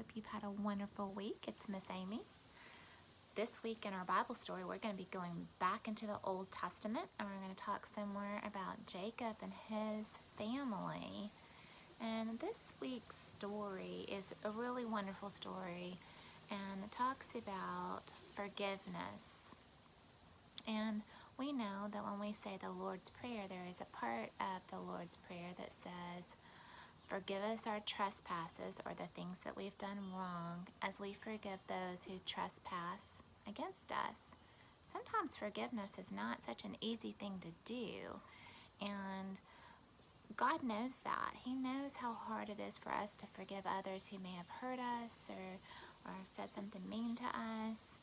hope you've had a wonderful week. It's Miss Amy. This week in our Bible story, we're going to be going back into the Old Testament, and we're going to talk some more about Jacob and his family. And this week's story is a really wonderful story, and it talks about forgiveness. And we know that when we say the Lord's Prayer, there is a part of the Lord's Prayer that says, "Forgive us our trespasses," or the things that we've done wrong, as we forgive those who trespass against us. Sometimes forgiveness is not such an easy thing to do, and God knows that. He knows how hard it is for us to forgive others who may have hurt us or said something mean to us,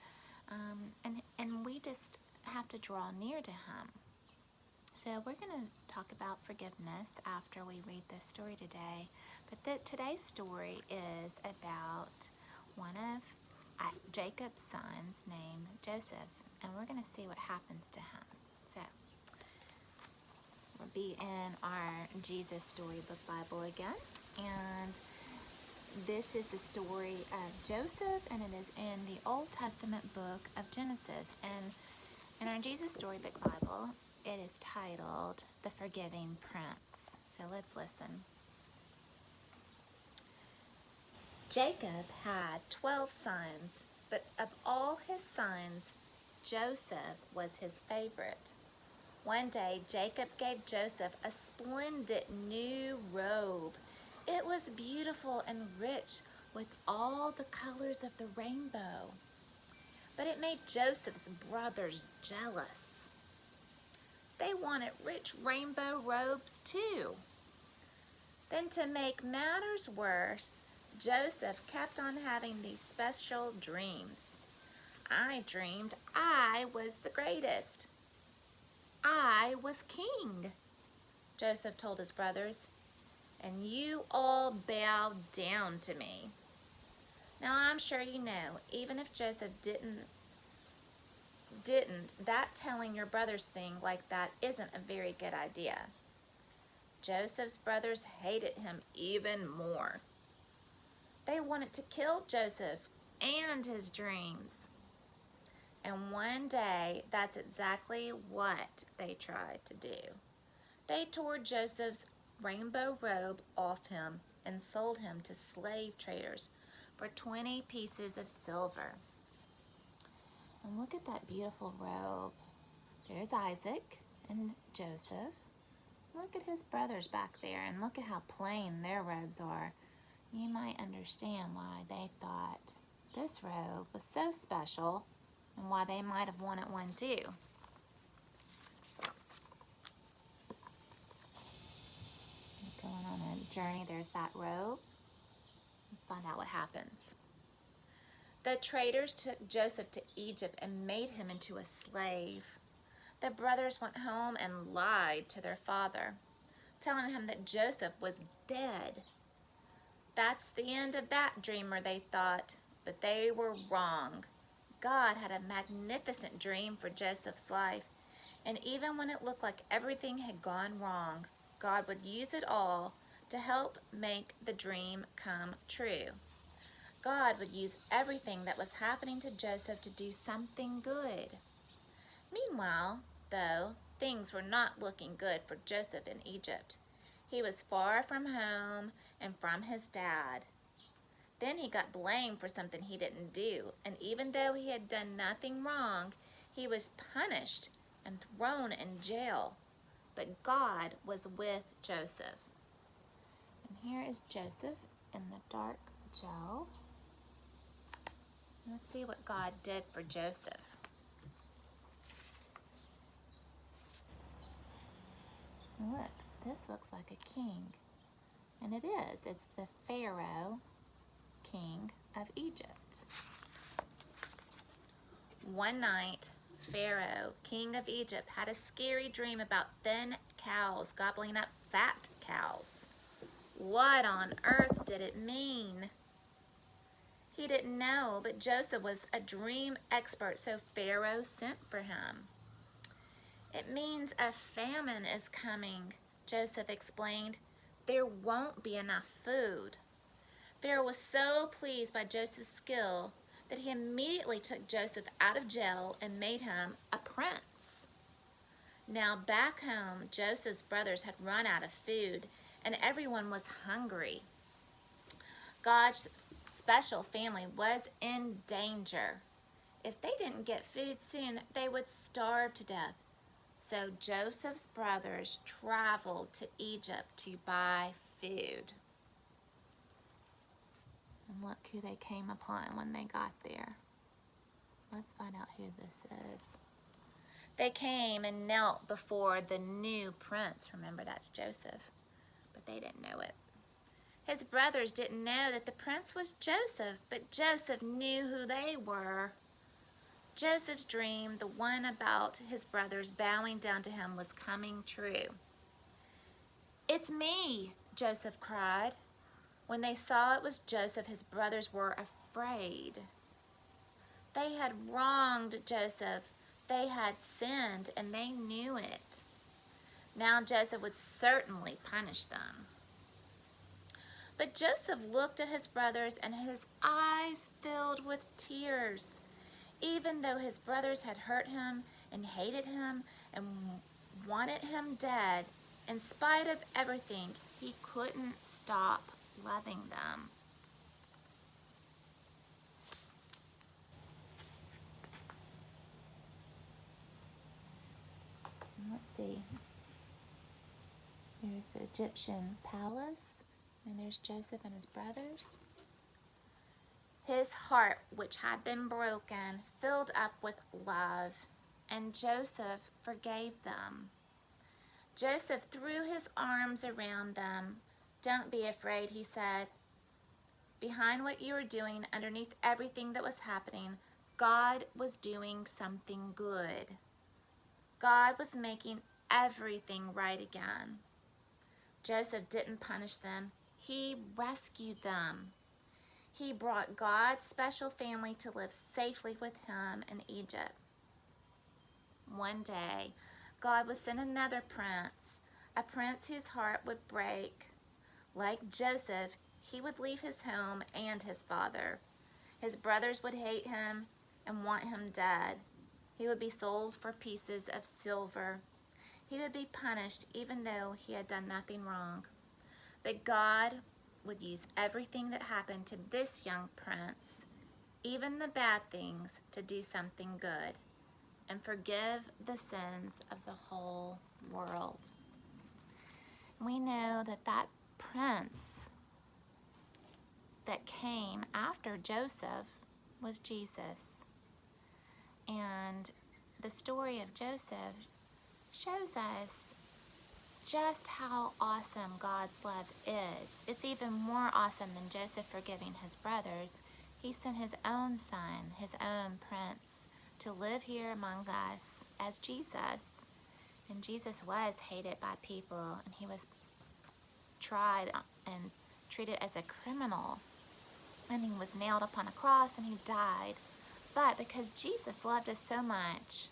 and we just have to draw near to Him. So we're going to talk about forgiveness after we read this story today. But today's story is about one of Jacob's sons named Joseph. And we're going to see what happens to him. So we'll be in our Jesus Storybook Bible again. And this is the story of Joseph, and it is in the Old Testament book of Genesis. And in our Jesus Storybook Bible, it is titled The Forgiving Prince. So let's listen. Jacob had 12 sons, but of all his sons, Joseph was his favorite. One day, Jacob gave Joseph a splendid new robe. It was beautiful and rich with all the colors of the rainbow. But it made Joseph's brothers jealous. They wanted rich rainbow robes too. Then, to make matters worse, Joseph kept on having these special dreams. "I dreamed I was the greatest. I was king," Joseph told his brothers, "and you all bowed down to me." Now, I'm sure you know, even if Joseph didn't, that telling your brothers thing like that isn't a very good idea. Joseph's brothers hated him even more. They wanted to kill Joseph and his dreams. And one day, that's exactly what they tried to do. They tore Joseph's rainbow robe off him and sold him to slave traders for 20 pieces of silver. And look at that beautiful robe. There's Isaac and Joseph. Look at his brothers back there, and look at how plain their robes are. You might understand why they thought this robe was so special and why they might have wanted one too. Going on a journey, there's that robe. Let's find out what happens. The traders took Joseph to Egypt and made him into a slave. The brothers went home and lied to their father, telling him that Joseph was dead. That's the end of that dreamer, they thought, but they were wrong. God had a magnificent dream for Joseph's life, and even when it looked like everything had gone wrong, God would use it all to help make the dream come true. God would use everything that was happening to Joseph to do something good. Meanwhile, though, things were not looking good for Joseph in Egypt. He was far from home and from his dad. Then he got blamed for something he didn't do, and even though he had done nothing wrong, he was punished and thrown in jail. But God was with Joseph. And here is Joseph in the dark jail. Let's see what God did for Joseph. Look, this looks like a king. And it is. It's the Pharaoh, king of Egypt. One night, Pharaoh, king of Egypt, had a scary dream about thin cows gobbling up fat cows. What on earth did it mean? He didn't know, but Joseph was a dream expert, so Pharaoh sent for him. "It means a famine is coming," Joseph explained. "There won't be enough food." Pharaoh was so pleased by Joseph's skill that he immediately took Joseph out of jail and made him a prince. Now back home, Joseph's brothers had run out of food and everyone was hungry. God's special family was in danger. If they didn't get food soon, they would starve to death. So Joseph's brothers traveled to Egypt to buy food. And look who they came upon when they got there. Let's find out who this is. They came and knelt before the new prince. Remember, that's Joseph. But they didn't know it. His brothers didn't know that the prince was Joseph, but Joseph knew who they were. Joseph's dream, the one about his brothers bowing down to him, was coming true. "It's me," Joseph cried. When they saw it was Joseph, his brothers were afraid. They had wronged Joseph. They had sinned, and they knew it. Now Joseph would certainly punish them. But Joseph looked at his brothers, and his eyes filled with tears. Even though his brothers had hurt him and hated him and wanted him dead, in spite of everything, he couldn't stop loving them. Let's see. There's the Egyptian palace, and there's Joseph and his brothers. His heart, which had been broken, filled up with love, and Joseph forgave them. Joseph threw his arms around them. "Don't be afraid," he said. "Behind what you were doing, underneath everything that was happening, God was doing something good. God was making everything right again." Joseph didn't punish them. He rescued them. He brought God's special family to live safely with him in Egypt. One day, God would send another prince, a prince whose heart would break. Like Joseph, he would leave his home and his father. His brothers would hate him and want him dead. He would be sold for pieces of silver. He would be punished even though he had done nothing wrong. But God would use everything that happened to this young prince, even the bad things, to do something good and forgive the sins of the whole world. We know that that prince that came after Joseph was Jesus. And the story of Joseph shows us just how awesome God's love is. It's even more awesome than Joseph forgiving his brothers. He sent his own son, his own prince, to live here among us as Jesus. And Jesus was hated by people, and he was tried and treated as a criminal. And he was nailed upon a cross and he died. But because Jesus loved us so much,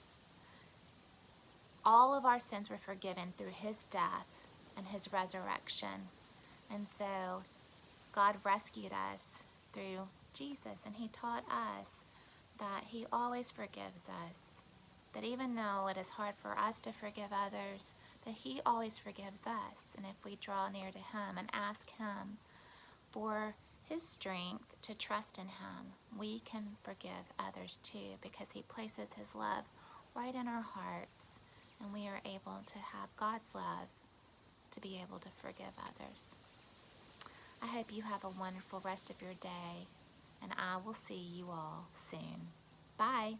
all of our sins were forgiven through his death and his resurrection. And so God rescued us through Jesus, and he taught us that he always forgives us. That even though it is hard for us to forgive others, that he always forgives us. And if we draw near to him and ask him for his strength to trust in him, we can forgive others too, because he places his love right in our hearts, and we are able to have God's love to be able to forgive others. I hope you have a wonderful rest of your day, and I will see you all soon. Bye.